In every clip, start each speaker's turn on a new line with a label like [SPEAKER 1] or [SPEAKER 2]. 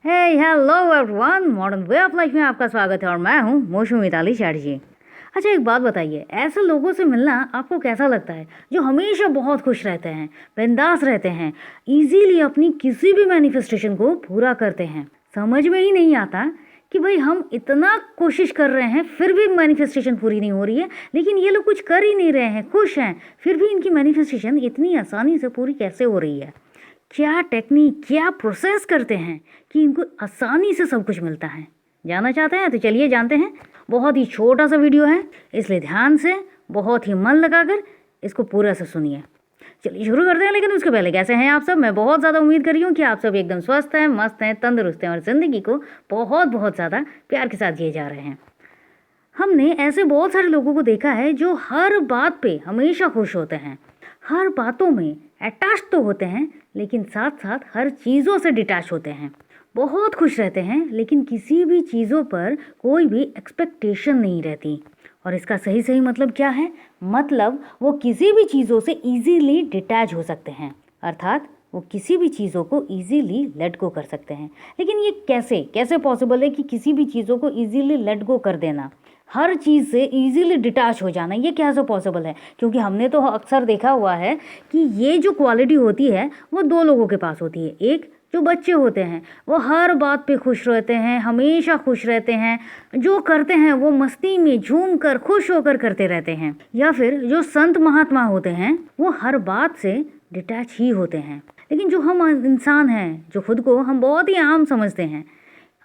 [SPEAKER 1] Hey hello everyone, modern way of life में आपका स्वागत है और मैं हूँ मोशू मिताली चैटर्जी। अच्छा, एक बात बताइए, ऐसे लोगों से मिलना आपको कैसा लगता है जो हमेशा बहुत खुश रहते हैं, बिंदास रहते हैं, इजीली अपनी किसी भी मैनिफेस्टेशन को पूरा करते हैं। समझ में ही नहीं आता कि भाई हम इतना कोशिश कर रहे हैं फिर भी मैनिफेस्टेशन पूरी नहीं हो रही है, लेकिन ये लोग कुछ कर ही नहीं रहे हैं, खुश हैं, फिर भी इनकी मैनिफेस्टेशन इतनी आसानी से पूरी कैसे हो रही है। क्या टेक्निक, क्या प्रोसेस करते हैं कि इनको आसानी से सब कुछ मिलता है। जानना चाहते हैं तो चलिए जानते हैं। बहुत ही छोटा सा वीडियो है, इसलिए ध्यान से बहुत ही मन लगाकर इसको पूरा से सुनिए। चलिए शुरू करते हैं। लेकिन उसके पहले कैसे हैं आप सब? मैं बहुत ज़्यादा उम्मीद कर रही हूँ कि आप सब एकदम स्वस्थ हैं, मस्त हैं, तंदुरुस्त हैं और ज़िंदगी को बहुत बहुत ज़्यादा प्यार के साथ जिए जा रहे हैं। हमने ऐसे बहुत सारे लोगों को देखा है जो हर बात पे हमेशा खुश होते हैं, हर बातों में अटैच तो होते हैं, लेकिन साथ साथ हर चीज़ों से डिटैच होते हैं। बहुत खुश रहते हैं, लेकिन किसी भी चीज़ों पर कोई भी एक्सपेक्टेशन नहीं रहती। और इसका सही सही मतलब क्या है? मतलब वो किसी भी चीज़ों से इजीली डिटैच हो सकते हैं, अर्थात वो किसी भी चीज़ों को इजीली लेट गो कर सकते हैं। लेकिन ये कैसे कैसे पॉसिबल है कि किसी भी चीज़ों को इजीली लेट गो कर देना, हर चीज़ से इजीली डिटैच हो जाना, ये कैसे पॉसिबल है? क्योंकि हमने तो अक्सर देखा हुआ है कि ये जो क्वालिटी होती है वो दो लोगों के पास होती है। एक जो बच्चे होते हैं वो हर बात पे खुश रहते हैं, हमेशा खुश रहते हैं, जो करते हैं वो मस्ती में झूम कर खुश होकर करते रहते हैं। या फिर जो संत महात्मा होते हैं वो हर बात से डिटैच ही होते हैं। लेकिन जो हम इंसान हैं, जो खुद को हम बहुत ही आम समझते हैं,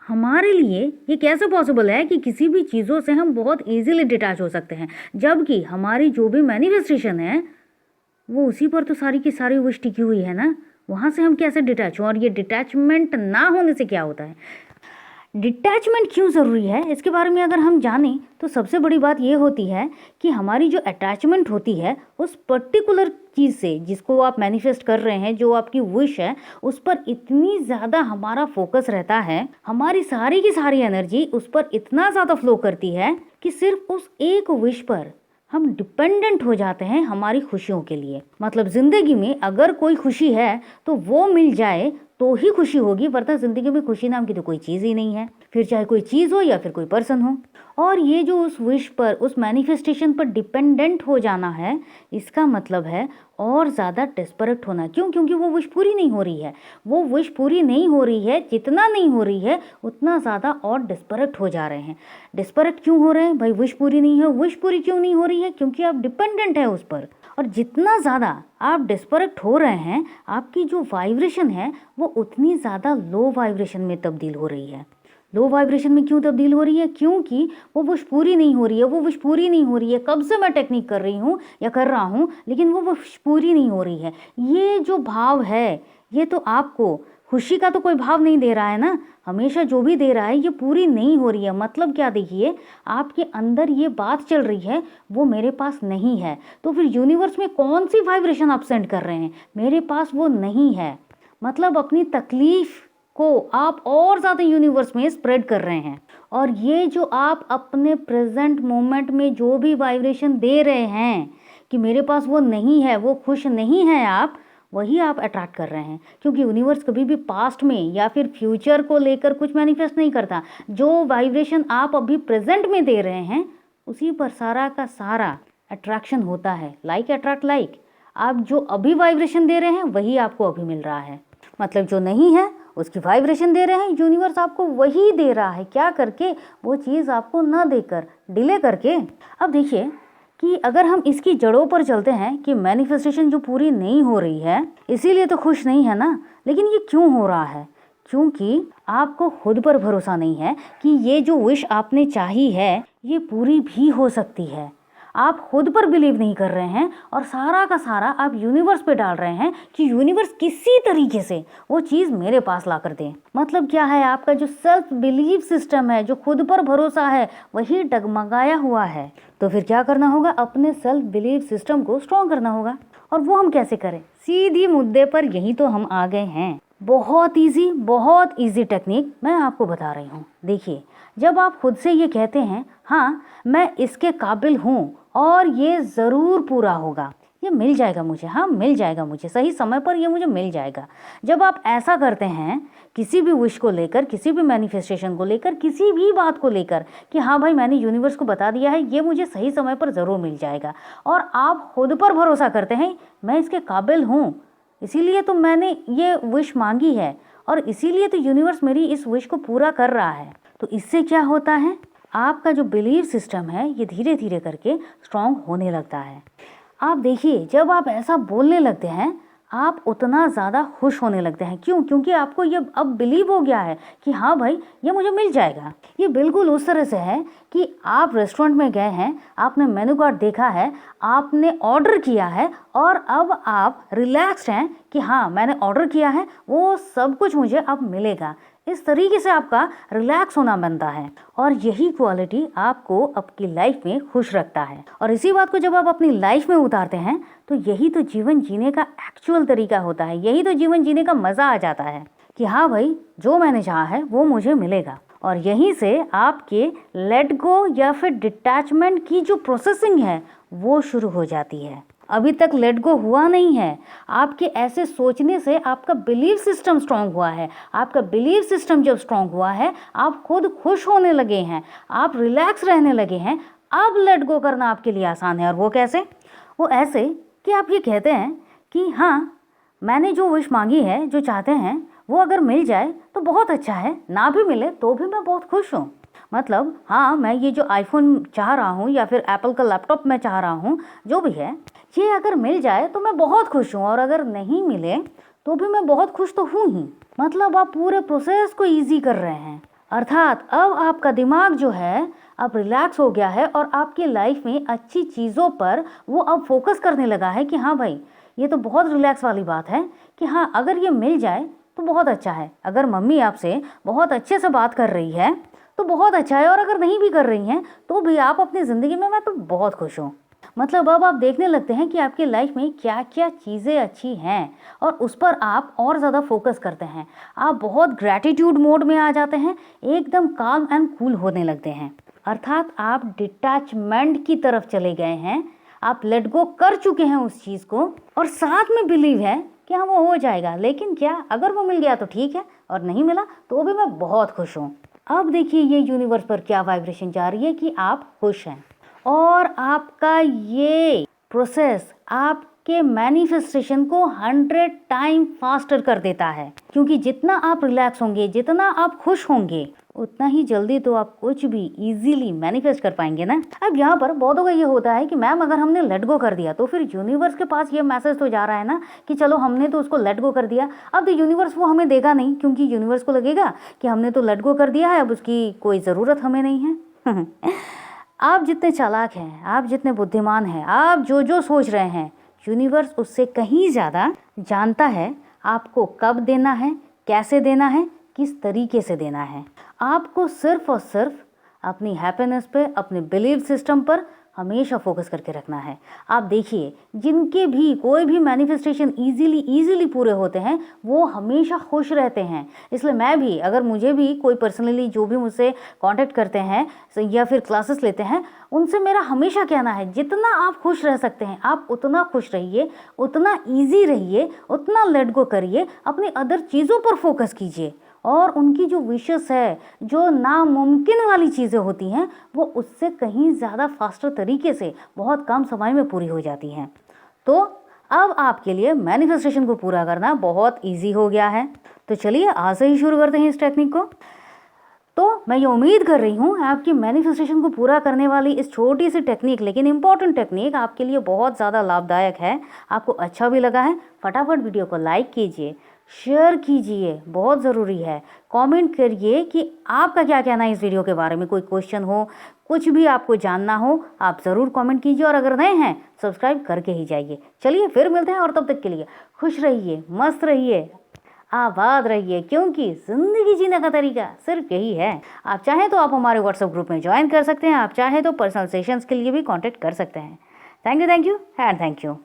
[SPEAKER 1] हमारे लिए ये कैसे पॉसिबल है कि किसी भी चीज़ों से हम बहुत इजीली डिटैच हो सकते हैं, जबकि हमारी जो भी मैनिफेस्टेशन है वो उसी पर तो सारी की सारी विश टिकी हुई है ना। वहाँ से हम कैसे डिटैच हों? और ये डिटैचमेंट ना होने से क्या होता है, डिटैचमेंट क्यों ज़रूरी है, इसके बारे में अगर हम जानें तो सबसे बड़ी बात ये होती है कि हमारी जो अटैचमेंट होती है उस पर्टिकुलर चीज़ से जिसको आप मैनिफेस्ट कर रहे हैं, जो आपकी विश है, उस पर इतनी ज़्यादा हमारा फोकस रहता है, हमारी सारी की सारी एनर्जी उस पर इतना ज़्यादा फ्लो करती है कि सिर्फ उस एक विश पर हम डिपेंडेंट हो जाते हैं हमारी खुशियों के लिए। मतलब ज़िंदगी में अगर कोई खुशी है तो वो मिल जाए तो ही खुशी होगी, वरना ज़िंदगी में खुशी नाम की तो कोई चीज़ ही नहीं है, फिर चाहे कोई चीज़ हो या फिर कोई पर्सन हो। और ये जो उस विश पर, उस मैनिफेस्टेशन पर डिपेंडेंट हो जाना है, इसका मतलब है और ज़्यादा डेस्परेट होना। क्यों? क्योंकि वो विश पूरी नहीं हो रही है। वो विश पूरी नहीं हो रही है, जितना नहीं हो रही है उतना ज़्यादा और डेस्परेट हो जा रहे हैं। डेस्परेट क्यों हो रहे हैं भाई? विश पूरी नहीं है। विश पूरी क्यों नहीं हो रही है? क्योंकि आप डिपेंडेंट है उस पर। और जितना ज़्यादा आप डेस्परेट हो रहे हैं, आपकी जो वाइब्रेशन है वो उतनी ज़्यादा लो वाइब्रेशन में तब्दील हो रही है। लो वाइब्रेशन में क्यों तब्दील हो रही है? क्योंकि वो विश पूरी नहीं हो रही है। वो विश पूरी नहीं हो रही है, कब से मैं टेक्निक कर रही हूँ या कर रहा हूँ, लेकिन वो विश पूरी नहीं हो रही है। ये जो भाव है, ये तो आपको खुशी का तो कोई भाव नहीं दे रहा है ना। हमेशा जो भी दे रहा है ये पूरी नहीं हो रही है। मतलब क्या? देखिए, आपके अंदर ये बात चल रही है वो मेरे पास नहीं है, तो फिर यूनिवर्स में कौन सी वाइब्रेशन आप सेंड कर रहे हैं? मेरे पास वो नहीं है। मतलब अपनी तकलीफ को आप और ज़्यादा यूनिवर्स में स्प्रेड कर रहे हैं। और ये जो आप अपने प्रेजेंट मोमेंट में जो भी वाइब्रेशन दे रहे हैं कि मेरे पास वो नहीं है, वो खुश नहीं है, आप वही आप अट्रैक्ट कर रहे हैं। क्योंकि यूनिवर्स कभी भी पास्ट में या फिर फ्यूचर को लेकर कुछ मैनिफेस्ट नहीं करता। जो वाइब्रेशन आप अभी प्रेजेंट में दे रहे हैं उसी पर सारा का सारा अट्रैक्शन होता है। Like attract like. आप जो अभी वाइब्रेशन दे रहे हैं वही आपको अभी मिल रहा है। मतलब जो नहीं है उसकी वाइब्रेशन दे रहे हैं, यूनिवर्स आपको वही दे रहा है। क्या करके? वो चीज़ आपको ना देकर, डिले करके। अब देखिए कि अगर हम इसकी जड़ों पर चलते हैं कि मैनिफेस्टेशन जो पूरी नहीं हो रही है इसीलिए तो खुश नहीं है ना। लेकिन ये क्यों हो रहा है? क्योंकि आपको खुद पर भरोसा नहीं है कि ये जो विश आपने चाही है ये पूरी भी हो सकती है। आप खुद पर बिलीव नहीं कर रहे हैं और सारा का सारा आप यूनिवर्स पे डाल रहे हैं कि यूनिवर्स किसी तरीके से वो चीज़ मेरे पास ला कर दे। मतलब क्या है? आपका जो सेल्फ बिलीव सिस्टम है, जो खुद पर भरोसा है, वही डगमगाया हुआ है। तो फिर क्या करना होगा? अपने सेल्फ बिलीव सिस्टम को स्ट्रॉन्ग करना होगा। और वो हम कैसे करें? सीधी मुद्दे पर यही तो हम आ गए हैं। बहुत इजी टेक्निक मैं आपको बता रही हूँ। देखिए, जब आप खुद से ये कहते हैं हाँ मैं इसके काबिल हूँ और ये ज़रूर पूरा होगा, ये मिल जाएगा मुझे, हाँ मिल जाएगा मुझे, सही समय पर ये मुझे मिल जाएगा। जब आप ऐसा करते हैं किसी भी विश को लेकर, किसी भी मैनिफेस्टेशन को लेकर, किसी भी बात को लेकर कि हाँ भाई मैंने यूनिवर्स को बता दिया है ये मुझे सही समय पर ज़रूर मिल जाएगा, और आप खुद पर भरोसा करते हैं मैं इसके काबिल हूँ, इसीलिए तो मैंने ये विश मांगी है और इसीलिए तो यूनिवर्स मेरी इस विश को पूरा कर रहा है। तो इससे क्या होता है, आपका जो बिलीफ सिस्टम है ये धीरे धीरे करके स्ट्रांग होने लगता है। आप देखिए जब आप ऐसा बोलने लगते हैं आप उतना ज़्यादा खुश होने लगते हैं। क्यों? क्योंकि आपको ये अब बिलीव हो गया है कि हाँ भाई ये मुझे मिल जाएगा। ये बिल्कुल उस तरह से है कि आप रेस्टोरेंट में गए हैं, आपने मेनू कार्ड देखा है, आपने ऑर्डर किया है और अब आप रिलैक्स्ड हैं कि हाँ मैंने ऑर्डर किया है, वो सब कुछ मुझे अब मिलेगा। इस तरीके से आपका रिलैक्स होना बनता है और यही क्वालिटी आपको आपकी लाइफ में खुश रखता है। और इसी बात को जब आप अपनी लाइफ में उतारते हैं तो यही तो जीवन जीने का एक्चुअल तरीका होता है, यही तो जीवन जीने का मज़ा आ जाता है कि हाँ भाई जो मैंने चाहा है वो मुझे मिलेगा। और यहीं से आपके लेट गो या फिर डिटैचमेंट की जो प्रोसेसिंग है वो शुरू हो जाती है। अभी तक लेट गो हुआ नहीं है, आपके ऐसे सोचने से आपका बिलीफ सिस्टम स्ट्रांग हुआ है। आपका बिलीफ सिस्टम जब स्ट्रांग हुआ है आप खुद खुश होने लगे हैं, आप रिलैक्स रहने लगे हैं। अब लेट गो करना आपके लिए आसान है। और वो कैसे? वो ऐसे कि आप ये कहते हैं कि हाँ मैंने जो विश मांगी है, जो चाहते हैं वो अगर मिल जाए तो बहुत अच्छा है, ना भी मिले तो भी मैं बहुत खुश हूँ। मतलब हाँ मैं ये जो आईफोन चाह रहा हूँ या फिर एप्पल का लैपटॉप मैं चाह रहा हूँ, जो भी है ये अगर मिल जाए तो मैं बहुत खुश हूँ, और अगर नहीं मिले तो भी मैं बहुत खुश तो हूँ ही। मतलब आप पूरे प्रोसेस को ईजी कर रहे हैं, अर्थात अब आपका दिमाग जो है अब रिलैक्स हो गया है और आपकी लाइफ में अच्छी चीज़ों पर वो अब फोकस करने लगा है कि हाँ भाई ये तो बहुत रिलैक्स वाली बात है कि हाँ अगर ये मिल जाए तो बहुत अच्छा है। अगर मम्मी आपसे बहुत अच्छे से बात कर रही है तो बहुत अच्छा है, और अगर नहीं भी कर रही हैं तो भी आप अपनी ज़िंदगी में मैं तो बहुत खुश हूँ। मतलब अब आप देखने लगते हैं कि आपकी लाइफ में क्या क्या चीज़ें अच्छी हैं और उस पर आप और ज़्यादा फोकस करते हैं। आप बहुत ग्रैटिट्यूड मोड में आ जाते हैं, एकदम काम एंड कूल होने लगते हैं, अर्थात आप डिटैचमेंट की तरफ चले गए हैं। आप लेट गो कर चुके हैं उस चीज़ को और साथ में बिलीव है कि हाँ वो हो जाएगा, लेकिन क्या अगर वो मिल गया तो ठीक है और नहीं मिला तो भी मैं बहुत खुश हूँ। अब देखिए ये यूनिवर्स पर क्या वाइब्रेशन जा रही है कि आप खुश हैं, और आपका ये प्रोसेस आपके मैनिफेस्टेशन को 100 टाइम फास्टर कर देता है। क्योंकि जितना आप रिलैक्स होंगे, जितना आप खुश होंगे, उतना ही जल्दी तो आप कुछ भी इजीली मैनिफेस्ट कर पाएंगे ना। अब यहाँ पर बहुतों का ये होता है कि मैम अगर हमने लेट गो कर दिया तो फिर यूनिवर्स के पास ये मैसेज तो जा रहा है ना कि चलो हमने तो उसको लेट गो कर दिया, अब तो यूनिवर्स वो हमें देगा नहीं, क्योंकि यूनिवर्स को लगेगा कि हमने तो लेट गो कर दिया है, अब उसकी कोई ज़रूरत हमें नहीं है। आप जितने चालाक हैं, आप जितने बुद्धिमान हैं, आप जो जो सोच रहे हैं, यूनिवर्स उससे कहीं ज़्यादा जानता है आपको कब देना है, कैसे देना है, किस तरीके से देना है। आपको सिर्फ और सिर्फ अपनी हैप्पीनेस पे, अपने बिलीव सिस्टम पर हमेशा फोकस करके रखना है। आप देखिए जिनके भी कोई भी मैनिफेस्टेशन इजीली पूरे होते हैं वो हमेशा खुश रहते हैं। इसलिए मैं भी, अगर मुझे भी कोई पर्सनली जो भी मुझसे कांटेक्ट करते हैं या फिर क्लासेस लेते हैं, उनसे मेरा हमेशा कहना है जितना आप खुश रह सकते हैं आप उतना खुश रहिए, उतना ईजी रहिए, उतना लेट गो करिए, अपनी अदर चीज़ों पर फोकस कीजिए। और उनकी जो विशेस है, जो नामुमकिन वाली चीज़ें होती हैं, वो उससे कहीं ज़्यादा फास्टर तरीके से बहुत कम समय में पूरी हो जाती हैं। तो अब आपके लिए मैनिफेस्टेशन को पूरा करना बहुत इजी हो गया है। तो चलिए आज से ही शुरू करते हैं इस टेक्निक को। तो मैं ये उम्मीद कर रही हूँ आपकी मैनिफेस्टेशन को पूरा करने वाली इस छोटी सी टेक्निक, लेकिन इम्पॉर्टेंट टेक्निक आपके लिए बहुत ज़्यादा लाभदायक है, आपको अच्छा भी लगा है। फटाफट वीडियो को लाइक कीजिए, शेयर कीजिए, बहुत ज़रूरी है। कमेंट करिए कि आपका क्या कहना है इस वीडियो के बारे में। कोई क्वेश्चन हो, कुछ भी आपको जानना हो, आप ज़रूर कमेंट कीजिए, और अगर नए हैं सब्सक्राइब करके ही जाइए। चलिए फिर मिलते हैं, और तब तक के लिए खुश रहिए, मस्त रहिए, आबाद रहिए, क्योंकि ज़िंदगी जीने का तरीका सिर्फ यही है। आप चाहें तो आप हमारे व्हाट्सएप ग्रुप में ज्वाइन कर सकते हैं, आप चाहें तो पर्सनल सेशंस के लिए भी कॉन्टैक्ट कर सकते हैं। Thank you and thank you.